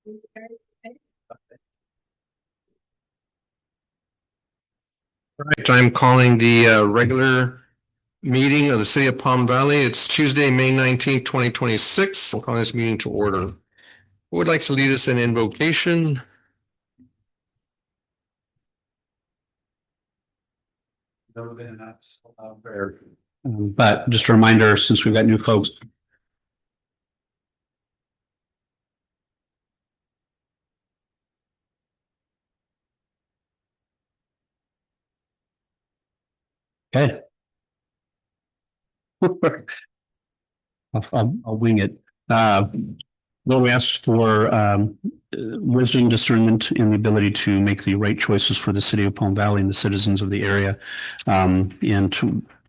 Right, I'm calling the regular meeting of the City of Palm Valley. It's Tuesday, May 19th, 2026. I'm calling this meeting to order. Who would like to lead us in invocation? But just a reminder, since we've got new folks. Okay. I'll wing it. Well, we asked for wisdom, discernment, and the ability to make the right choices for the city of Palm Valley and the citizens of the area, and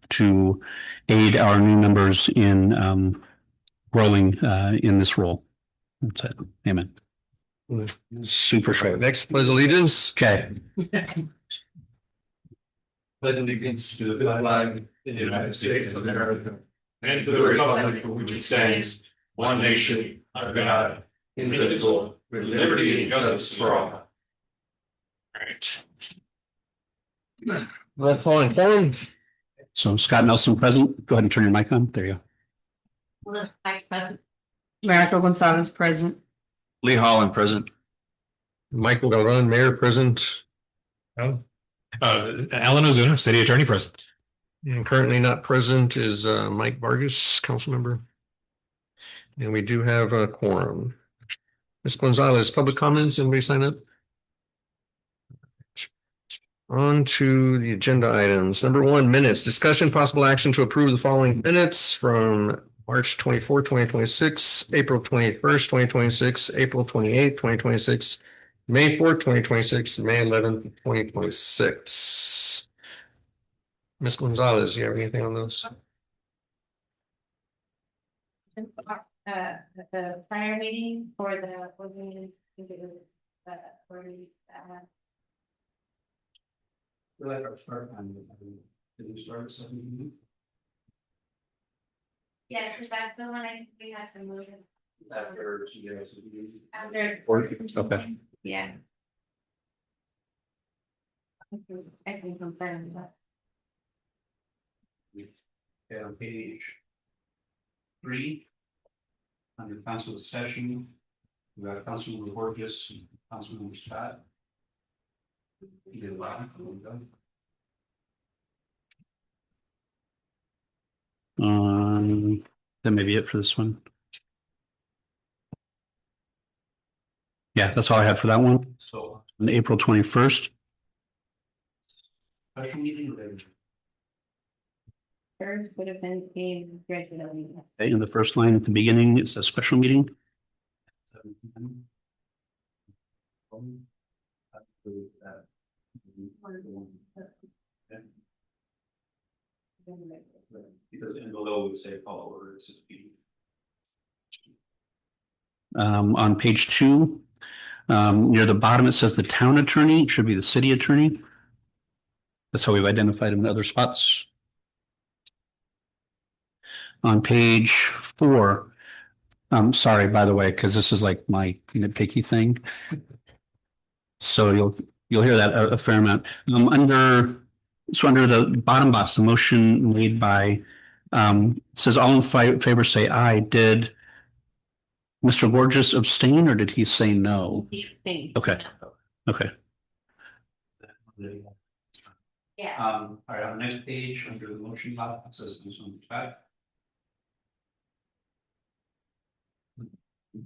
to aid our new members in growing in this role. That's it. Amen. Super short. Next, pledge allegiance. Okay. Pledge allegiance to the flag of the United States of America and to the republic for which it stands, one nation, under God, indivisible, with liberty and justice for all. All right. Roll call and quorum. So Scott Nelson present. Go ahead and turn your mic on. There you go. Vice President. Marico Gonzalez present. Lee Holland present. Michael Galvan, Mayor present. Alan Ozuna, City Attorney present. And currently not present is Mike Vargas, council member. And we do have a quorum. Ms. Gonzalez, public comments, anybody sign up? On to the agenda items. Number 1, minutes. Discussion, possible action to approve the following minutes from March 24, 2026, April 21st, 2026, April 28th, 2026, May 4th, 2026, May 11th, 2026. Ms. Gonzalez, do you have anything on those? The prior meeting for the closing, I think it was for the yeah, because that's the one I think we had to move it. After Okay. yeah. I can confirm that. Okay, on page 3, under council discussion, we got Councilmember Borges, Councilmember Scott. You did a lot. That may be it for this one. Yeah, that's all I had for that one. So on April 21st. Special meeting. Third would have been in regular meeting. Okay, in the first line at the beginning, it says special meeting. Because in below we say call order, it's just on page 2, near the bottom, it says the town attorney. It should be the city attorney. That's how we've identified him in other spots. On page 4, I'm sorry, by the way, because this is like my nitpicky thing. So you'll hear that a fair amount. Under the bottom box, the motion made by says all in favor say aye. Did Mr. Borges abstain or did he say no? He abstained. Okay. Okay. Yeah. All right, on the next page, under the motion box, it says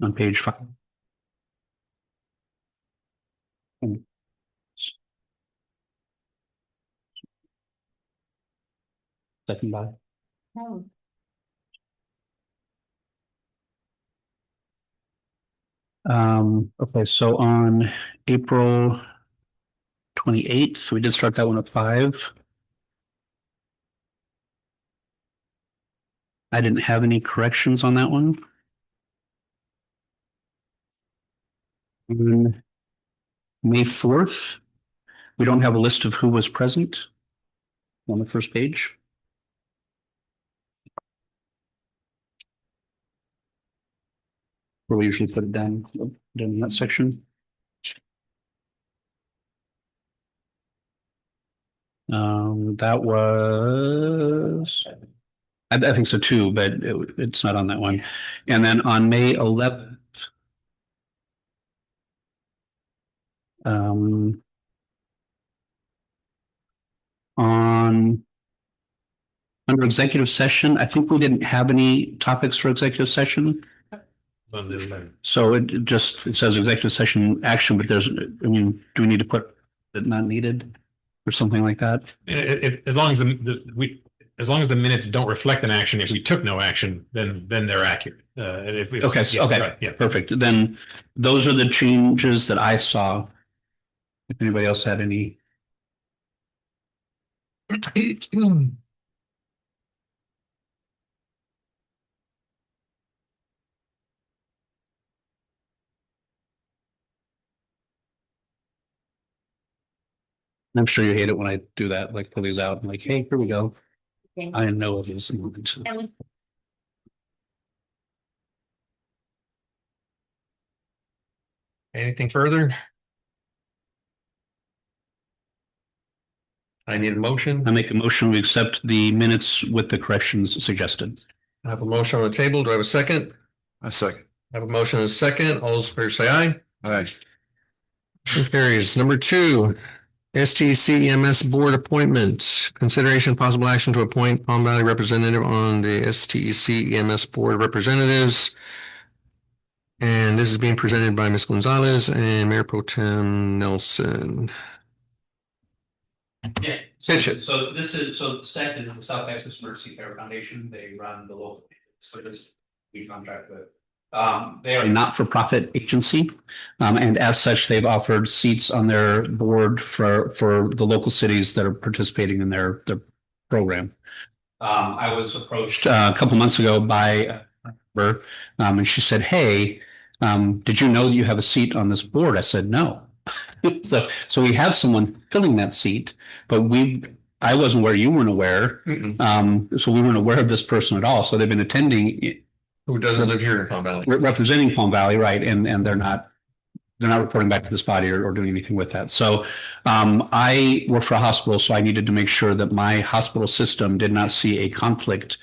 on page 5. Second by. Oh. Okay, so on April 28th, we did start that one at 5. I didn't have any corrections on that one. On May 4th, we don't have a list of who was present on the first page. where we usually put it down in that section. That was, I think so too, but it's not on that one. And then on May 11th, on under executive session, I think we didn't have any topics for executive session. So it says executive session action, but there's, I mean, do we need to put it not needed or something like that? As long as as long as the minutes don't reflect an action, if we took no action, then they're accurate. Okay, yeah, okay, right, yeah. perfect. Then those are the changes that I saw. If anybody else had any. I'm sure you hate it when I do that, like pull these out and like, hey, here we go. I know it is. Anything further? I need a motion. I make a motion, we accept the minutes with the corrections suggested. I have a motion on the table. Do I have a second? A second. I have a motion and a second. All those in favor say aye. Aye. Motion carries. Number 2, STEC Board appointment. Consideration possible action to appoint Palm Valley representative on the STEC Board of Representatives. And this is being presented by Ms. Gonzalez and Mayor Pro Tem Nelson. Yeah. Pitch it. So this is, so STEC is the South Texas Emergency Care Foundation. They run the local, so we contract with. They are a not-for-profit agency, and as such, they've offered seats on their board for the local cities that are participating in their program. I was approached a couple months ago by her, and she said, "Hey, did you know that you have a seat on this board?" I said, "No." So we have someone filling that seat, but I wasn't aware, you weren't aware, so we weren't aware of this person at all. So they've been attending. Who doesn't live here in Palm Valley? Representing Palm Valley, right? And they're not reporting back to this body or doing anything with that. So I work for a hospital, so I needed to make sure that my hospital system did not see a conflict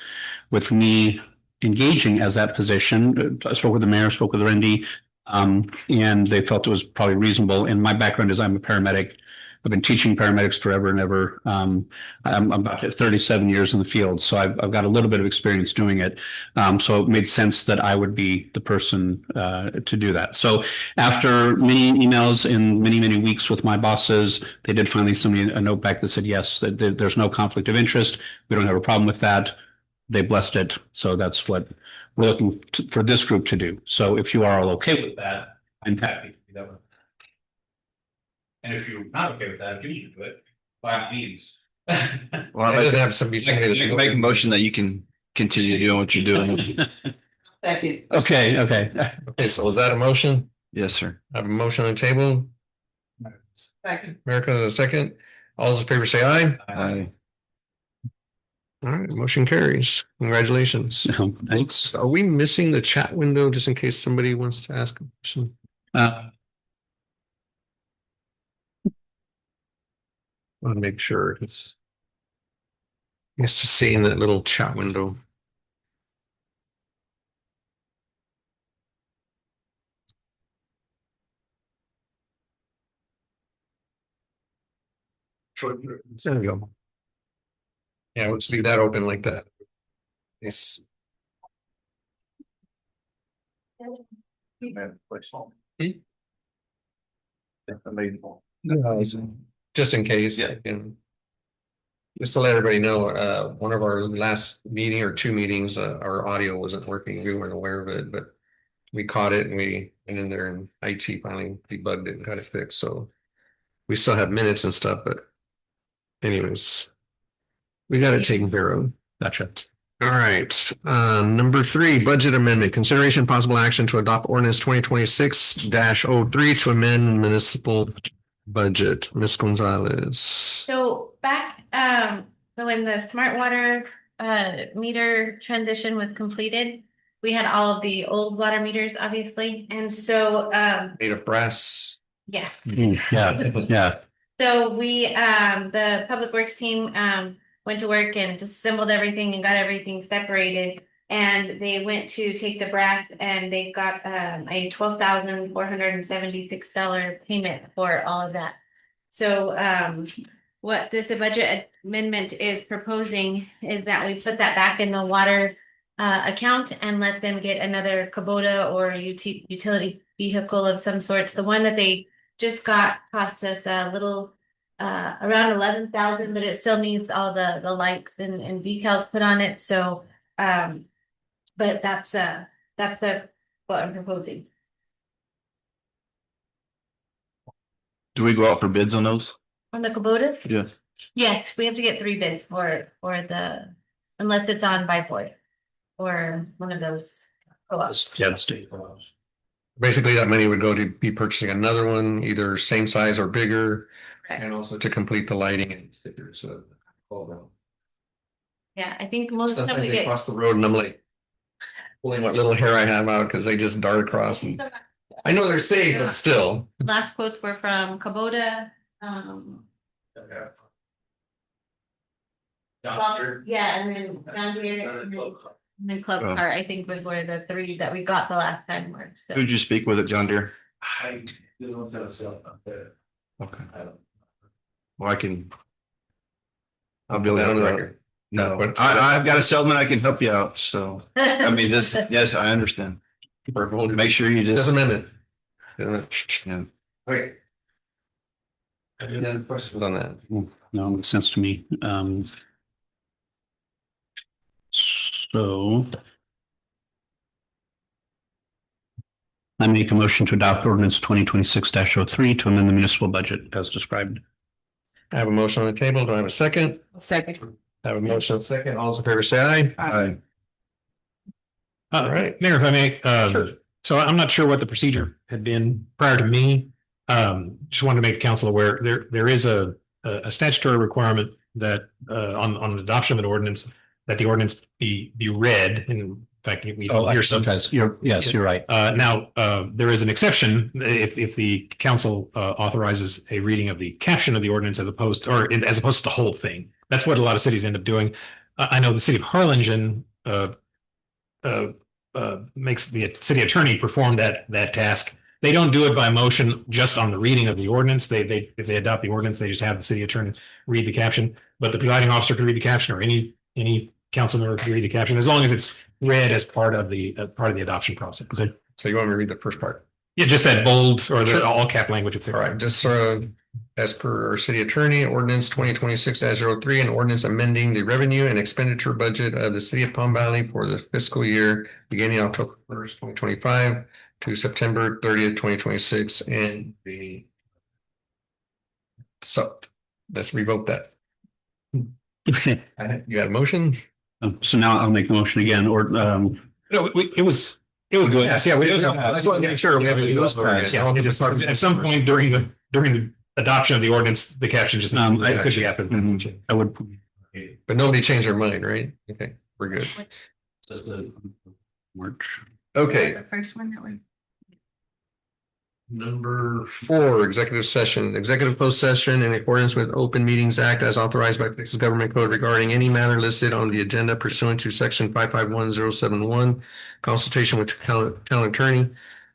with me engaging as that position. I spoke with the mayor, spoke with Randy, and they felt it was probably reasonable. And my background is I'm a paramedic. I've been teaching paramedics forever and ever. I'm about 37 years in the field, so I've got a little bit of experience doing it. So it made sense that I would be the person to do that. So after many emails and many weeks with my bosses, they did finally send me a note back that said, yes, that there's no conflict of interest. We don't have a problem with that. They blessed it. So that's what we're looking for this group to do. So if you are all okay with that, I'm happy to do that. And if you're not okay with that, you need to do it by all means. Well, It doesn't have to be somebody that's. make a motion that you can continue doing what you're doing. Second. Okay. Okay, so is that a motion? Yes, sir. I have a motion on the table. Second. America, a second. All those in favor say aye. Aye. All right, motion carries. Congratulations. Thanks. Are we missing the chat window just in case somebody wants to ask a question? I want to make sure it's used to seeing that little chat window. There we go. Yeah, let's leave that open like that. Yes. Just in case. Yeah. And just to let everybody know, one of our last meeting or 2 meetings, our audio wasn't working. We weren't aware of it, but we caught it and we went in there and IT finally debugged it and got it fixed. So we still have minutes and stuff, but anyways, we got it taken care of. Gotcha. All right. Number 3, budget amendment, consideration possible action to adopt ordinance 2026-03 to amend municipal budget. Ms. Gonzalez. So back, when the smart water meter transition was completed, we had all of the old water meters, obviously, and so, Made of brass. yeah. Yeah. So we, the public works team, went to work and disassembled everything and got everything separated. And they went to take the brass and they got, a $12,476 payment for all of that. So, what this budget amendment is proposing is that we put that back in the water, account and let them get another Kubota or utility vehicle of some sorts. The one that they just got cost us a little, around 11,000, but it still needs all the lights and decals put on it. So, but that's what I'm proposing. Do we go out for bids on those? On the Kubotas? Yes. Yes, we have to get 3 bids for the, unless it's on Vipoid or one of those co-ops. Yeah, the state. Basically, that money would go to be purchasing another one, either same size or bigger, Correct. and also to complete the lighting and stickers. So, Yeah, I think most of the time sometimes we they get. cross the road and I'm like pulling what little hair I have out because they just dart across. And I know they're safe, but still. Last quotes were from Kubota, yeah, and then John Deere, and then Club Oh. Car, I think was where the 3 that we got the last time were, so. Who'd you speak with at John Deere? I don't know myself up there. Okay. I don't. Well, I'll be able I don't to. know. No, But- I've got a salesman I can help you out. So, I mean, yes, I understand. Make sure you Just just. a minute. Yeah. Okay. Any other questions on that? No, makes sense to me. So I make a motion to adopt ordinance 2026-03 to amend the municipal budget as described. I have a motion on the table. Do I have a second? Second. I have a motion and a second. All those in favor say aye. Aye. All right. Mayor, if I may, Sure. so I'm not sure what the procedure had been prior to me. Just wanted to make the council aware, there is a statutory requirement that, on the adoption of an ordinance, that the ordinance be read. In fact, we hear some. Yes, you're right. Now, there is an exception if the council authorizes a reading of the caption of the ordinance as opposed to the whole thing. That's what a lot of cities end up doing. I know the city of Harlingen makes the city attorney perform that task. They don't do it by motion just on the reading of the ordinance. If they adopt the ordinance, they just have the city attorney read the caption. But the presiding officer can read the caption, or any council member can read the caption, as long as it's read as part of the adoption process. So you want me to read the first part? Yeah, just that bold or the Sure. all cap language. If All right, just as per our city attorney, ordinance 2026-03, an ordinance amending the revenue and expenditure budget of the city of Palm Valley for the fiscal year beginning October 1st, 2025 to September 30th, 2026, and so let's revoke that. You got a motion? So now I'll make the motion again, or No, it was good. Yes, yeah, we just want to make sure we have It was passed. Yeah, at some point during the adoption of the ordinance, the caption just I could happen. I would. But nobody changed their mind, right? Okay, we're good. March. Okay, The first one that we. number 4, executive session, executive closed session in accordance with Open Meetings Act as authorized by Texas Government Code regarding any matter listed on the agenda pursuant to section 551071, consultation with town attorney,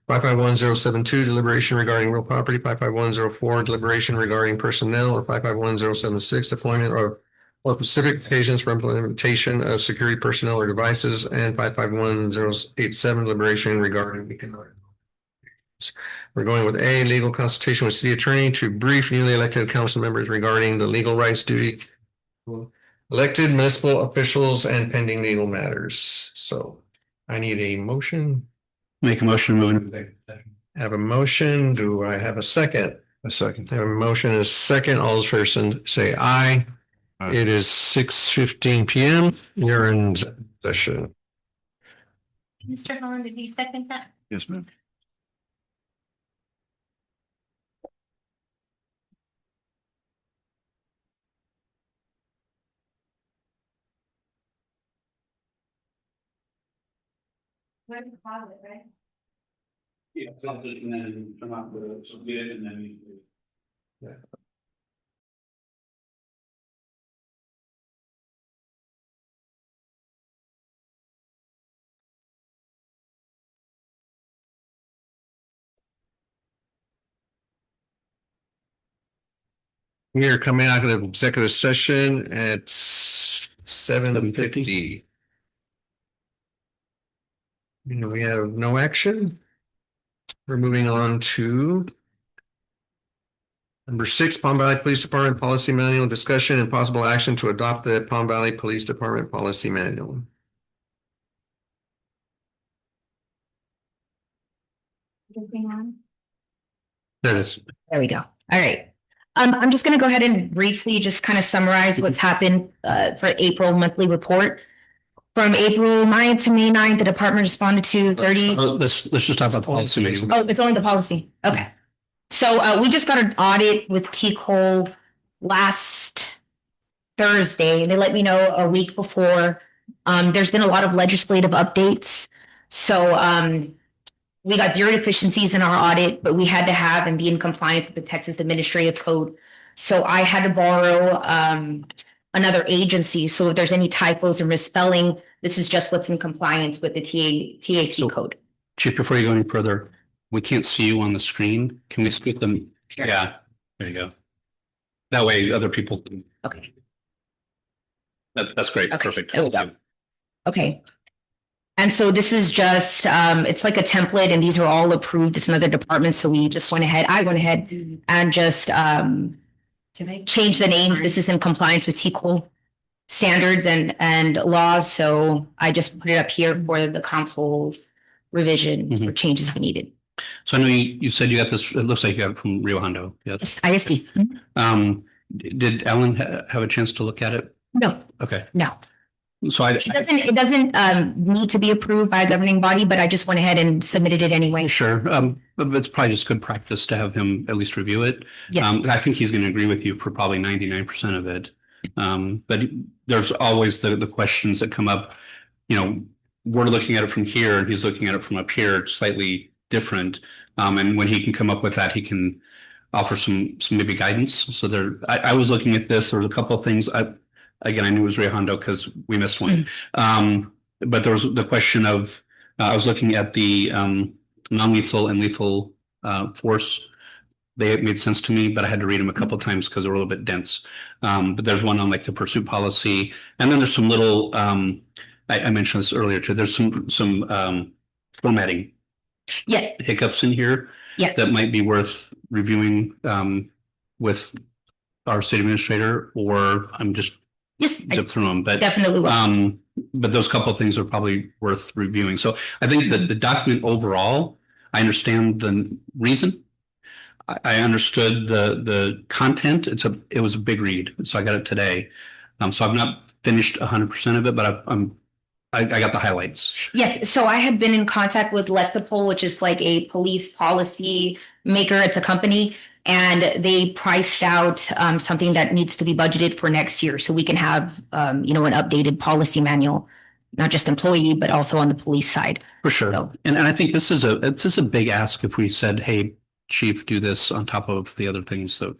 551072, deliberation regarding real property, 551004, deliberation regarding personnel, or 551076, deployment or specific occasions for implementation of security personnel or devices, and 551087, deliberation regarding economic. We're going with A, legal consultation with city attorney to brief newly elected council members regarding the legal rights duty, elected municipal officials and pending legal matters. So I need a motion. Make a motion moving. Have a motion. Do I have a second? A second. I have a motion and a second. All those person say aye. Aye. It is 6:15 PM. You're in session. Mr. Holland, did he second that? Yes, ma'am. Where's the deposit, right? Yeah, something and then come up with, so get it and then. We are coming out of the executive session at 7:50. We have no action. We're moving on to number 6, Palm Valley Police Department Policy Manual discussion and possible action to adopt the Palm Valley Police Department Policy Manual. There it is. There we go. All right. I'm just going to go ahead and briefly just kind of summarize what's happened for April monthly report. From April 9th to May 9th, the department responded to 30. Let's just talk about policy. Maybe. Oh, it's only the policy. Okay. So we just got an audit with T-Cole last Thursday, and they let me know a week before. There's been a lot of legislative updates. So we got 0 deficiencies in our audit, but we had to have and be in compliance with the Texas Administrative Code. So I had to borrow another agency. So if there's any typos or misspelling, this is just what's in compliance with the TAC code. Chief, before you go any further, we can't see you on the screen. Can we scoot them? Sure. Yeah, there you go. That way other people can. Okay. That's great. Okay, Perfect. there we go. Okay. And so this is just, it's like a template and these are all approved. It's another department. So we just went ahead, I went ahead and just change the names. This is in compliance with TCOL standards and laws. So I just put it up here for the council's revision for changes if needed. So I know you said you got this, it looks like you got it from Rio Hondo. Yes. ISD. Did Ellen have a chance to look at it? No, Okay. no. So It doesn't need to be approved by a governing body, but I just went ahead and submitted it anyway. Sure. But it's probably just good practice to have him at least review it. Yeah. I think he's going to agree with you for probably 99% of it. But there's always the questions that come up. You know, we're looking at it from here and he's looking at it from up here, slightly different. And when he can come up with that, he can offer some maybe guidance. So I was looking at this. There was a couple of things. Again, I knew it was Rio Hondo because we missed one. But there was the question of, I was looking at the non-lethal and lethal force. They made sense to me, but I had to read them a couple of times because they were a little bit dense. But there's one on like the pursuit policy. And then there's some little, I mentioned this earlier too, there's some formatting hiccups in here that might be worth reviewing with our city administrator, or I'm just zip through them, but definitely will. But those couple of things are probably worth reviewing. So I think that the document overall, I understand the reason. I understood the content. It was a big read, so I got it today. So I've not finished 100% of it, but I got the highlights. Yes. So I have been in contact with Lexipol, which is like a police policy maker. It's a company. And they priced out something that needs to be budgeted for next year, so we can have an updated policy manual, not just employee, but also on the police side. For sure. So, and I think this is a big ask if we said, "Hey, Chief, do this on top of the other things that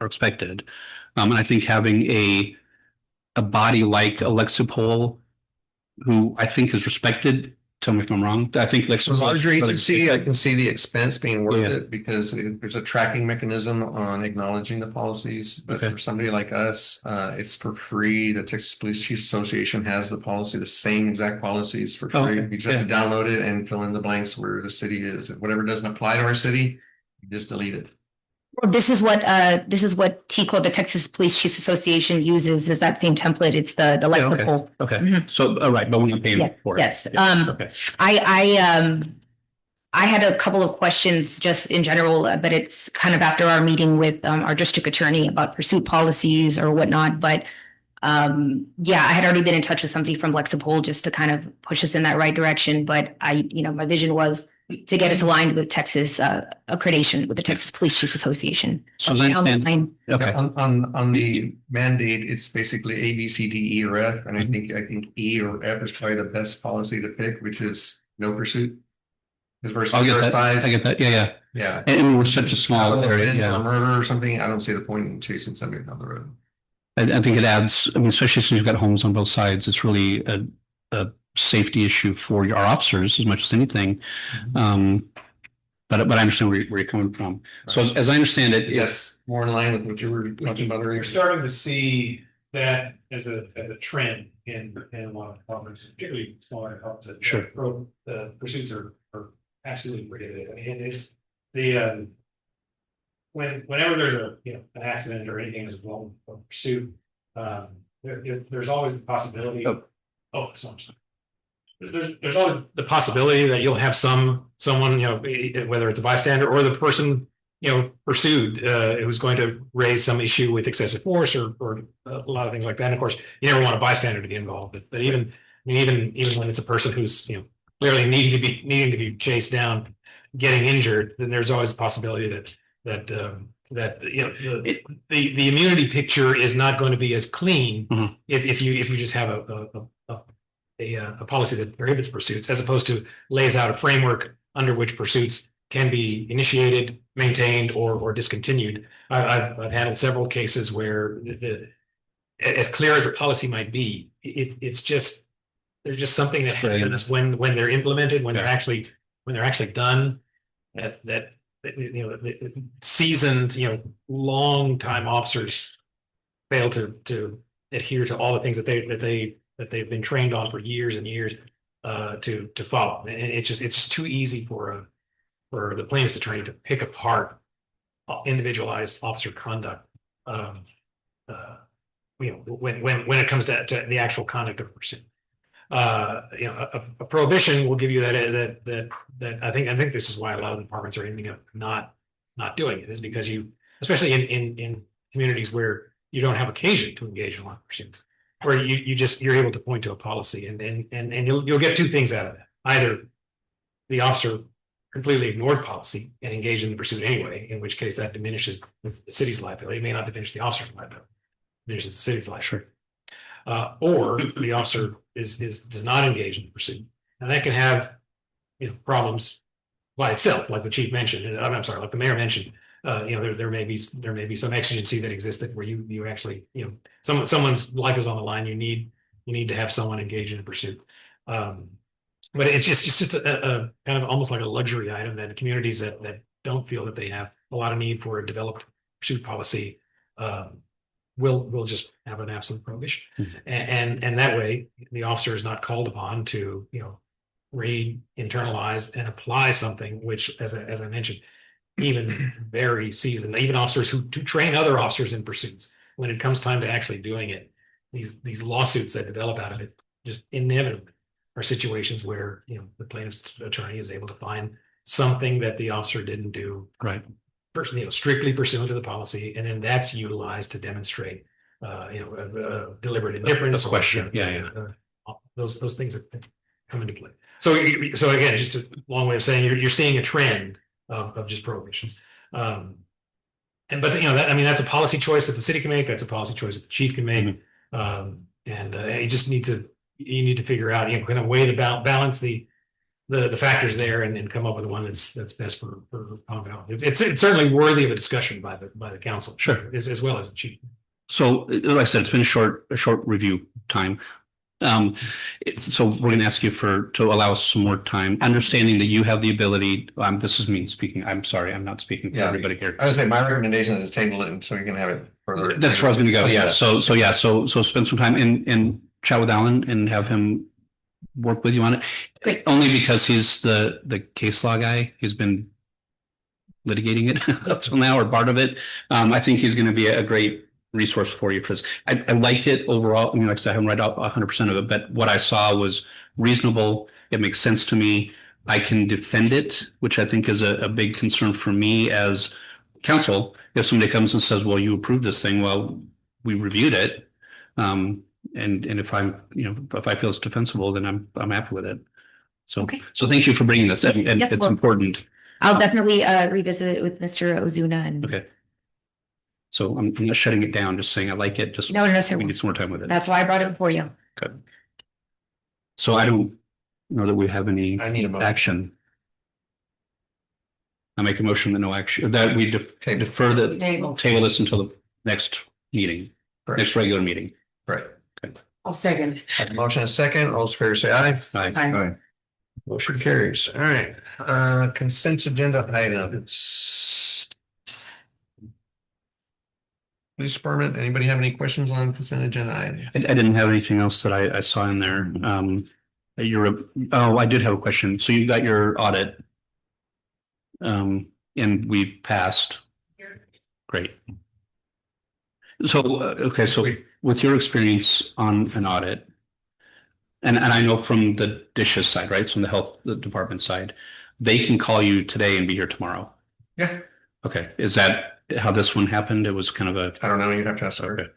are expected." And I think having a body like Lexipol, who I think is respected. Tell me if I'm wrong. I think As a larger agency, I can see the expense being worth it because there's a tracking mechanism on acknowledging the policies. But for somebody like us, it's for free. The Texas Police Chiefs Association has the policy, the same exact policies for free. You just have to download it and fill in the blanks where the city is. Whatever doesn't apply to our city, you just delete it. well, this is what TCO, the Texas Police Chiefs Association, uses, is that same template. It's the Lexipol. Okay. So all right, but we're not paying for it. Yes. Okay. I had a couple of questions just in general, but it's kind of after our meeting with our district attorney about pursuit policies or whatnot. But I had already been in touch with somebody from Lexipol just to kind of push us in that right direction. But my vision was to get us aligned with Texas accreditation with the Texas Police Chiefs Association. So then, Okay. On the mandate, it's basically A, B, C, D, E, or F, and I think E or F is probably the best policy to pick, which is no pursuit? Because versus I'll get first that. ties, I get that. Yeah, yeah. yeah. And we're such a small area. Ends on a Yeah. murder or something, I don't see the point in chasing somebody down the road. I think it adds, I mean, especially since you've got homes on both sides, it's really a safety issue for our officers as much as anything. But I understand where you're coming from. So as I understand it, That's more in line with what you were talking about earlier. You're starting to see that as a trend in a lot of departments, particularly smaller departments. That Sure. The pursuits are absolutely prohibited. I mean, it's the whenever there's an accident or anything as well of pursuit, there's always the possibility. Sorry. There's always the possibility that you'll have someone, whether it's a bystander or the person, pursued, who's going to raise some issue with excessive force or a lot of things like that. And of course, you never want a bystander to be involved, but even when it's a person who's, clearly needing to be chased down, getting injured, then there's always a possibility that the immunity picture is not going to be as clean if you just have a policy that prohibits pursuits, as opposed to lays out a framework under which pursuits can be initiated, maintained, or discontinued. I've handled several cases where as clear as a policy might be, it's just there's just something that happens when they're implemented, when they're actually done. That seasoned, long time officers fail to adhere to all the things that they've been trained on for years and years to follow. And it's just too easy for the plaintiff's attorney to pick apart individualized officer conduct. When it comes to the actual conduct of pursuit. A prohibition will give you that I think this is why a lot of the departments are ending up not doing it, is because especially in communities where you don't have occasion to engage in law pursuits, where you're able to point to a policy and you'll get two things out of that. Either the officer completely ignored policy and engaged in the pursuit anyway, in which case that diminishes the city's liability. It may not diminish the officer's liability, diminishes the city's liability. Or the officer does not engage in the pursuit, and that can have problems by itself, like the chief mentioned. I'm sorry, like the mayor mentioned. There may be some exigency that exists where you actually someone's life is on the line. You need to have someone engage in a pursuit. But it's just a kind of almost like a luxury item that communities that don't feel that they have a lot of need for a developed pursuit policy will just have an absolute prohibition. And that way the officer is not called upon to read, internalize, and apply something which, as I mentioned, even very seasoned, even officers who train other officers in pursuits, when it comes time to actually doing it, these lawsuits that develop out of it just inevitably are situations where the plaintiff's attorney is able to find something that the officer didn't do right, strictly pursuant to the policy, and then that's utilized to demonstrate deliberate indifference. A question, those things that come into play. So again, just a long way of saying you're seeing a trend of just prohibitions. But that's a policy choice that the city can make. That's a policy choice that the chief can make. You just need to figure out, kind of weigh balance the factors there and come up with one that's best for Palm Valley. It's certainly worthy of a discussion by the council, sure, as well as the chief. So, like I said, it's been a short review time. So we're going to ask you to allow us some more time, understanding that you have the ability. This is me speaking. I'm sorry, I'm not speaking for everybody here. I would say my recommendation is table it, so we can have it further. That's where I was going to go. Yeah. So spend some time and chat with Alan and have him work with you on it. Great. Only because he's the case law guy. He's been litigating it up till now, or part of it. I think he's going to be a great resource for you, because I liked it overall. I mean, like I said, I haven't read out 100% of it, but what I saw was reasonable. It makes sense to me. I can defend it, which I think is a big concern for me as counsel. If somebody comes and says, well, you approved this thing, well, we reviewed it. And if if I feel it's defensible, then I'm happy with it. So, okay. So thank you for bringing this, and Yes, it's important. I'll definitely revisit it with Mr. Ozuna. And Okay. So I'm not shutting it down, just saying I like it. No, sir. We need some more time with it. That's why I brought it before you. Good. So I don't know that we have any I need a motion. action. I make a motion that no action, that we defer the Table. table this until the next meeting, next regular meeting. Right. I'll second. Have a motion and a second. All those in favor say aye. Aye. Motion carries. All right, consent agenda items. Police department, anybody have any questions on consent agenda items? I didn't have anything else that I saw in there. I did have a question. So you got your audit. And we passed. Great. So, okay, so with your experience on an audit, and I know from the dishes side, right, from the health department side, they can call you today and be here tomorrow. Yeah. Okay, is that how this one happened? It was kind of a, I don't know, you'd have to ask her. okay.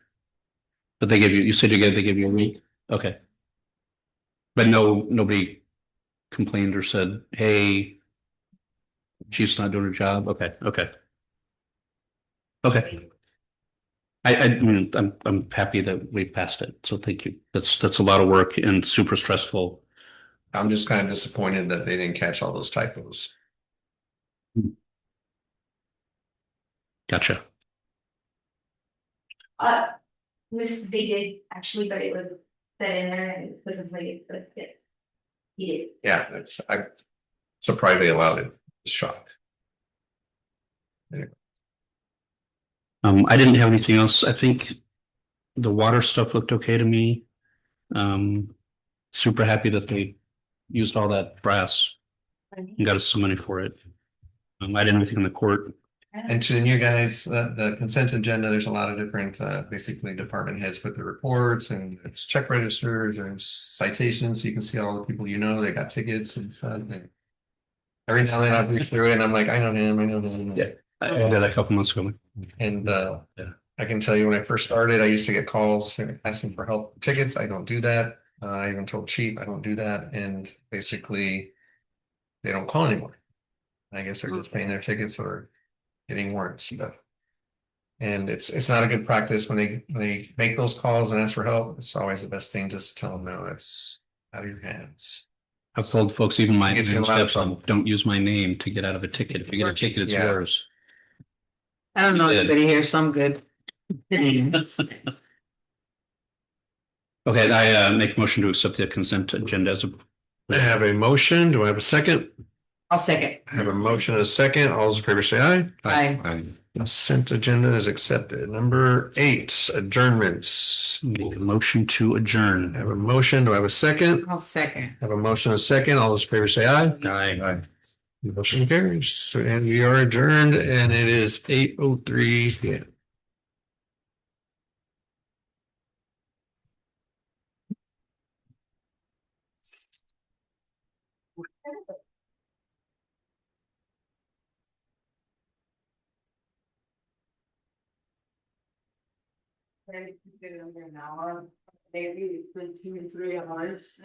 But they you said they gave you a week? Okay. But nobody complained or said, hey, she's not doing her job? Okay. I'm happy that we passed it. So thank you. That's a lot of work and super stressful. I'm just kind of disappointed that they didn't catch all those typos. Gotcha. They did actually, but it was set in there and it was completed, but he did. Yeah, I'm surprised they allowed it. Shocked. I didn't have anything else. I think the water stuff looked okay to me. Super happy that they used all that brass and got us some money for it. I didn't have anything in the court. And to the new guys, the consent agenda, there's a lot of different, basically department heads put the reports and there's check registers, there's citations. So you can see all the people they got tickets and stuff. And every now and then I read through it and I'm like, I know him. Yeah. I did that a couple months ago. And I can tell you when I first started, I used to get calls asking for help with tickets. I don't do that. I even told Chief I don't do that. And basically they don't call anymore. I guess they're just paying their tickets or getting warrants stuff. And it's not a good practice when they make those calls and ask for help. It's always the best thing just to tell them, no, it's out of your hands. I've told folks, even my Gets you in a lot of steps, trouble. don't use my name to get out of a ticket. If you get a ticket, it's Yeah. yours. I don't know anybody here, so I'm good. Okay, I make a motion to accept the consent agenda as a. I have a motion. Do I have a second? I'll second. I have a motion and a second. All those in favor say aye. Aye. Consent agenda is accepted. Number 8, adjournments. Make a motion to adjourn. I have a motion. Do I have a second? I'll second. I have a motion and a second. All those in favor say aye. Aye. Motion carries. So, and we are adjourned and it is 8:03 p.m. Maybe between 2 and 3 hours.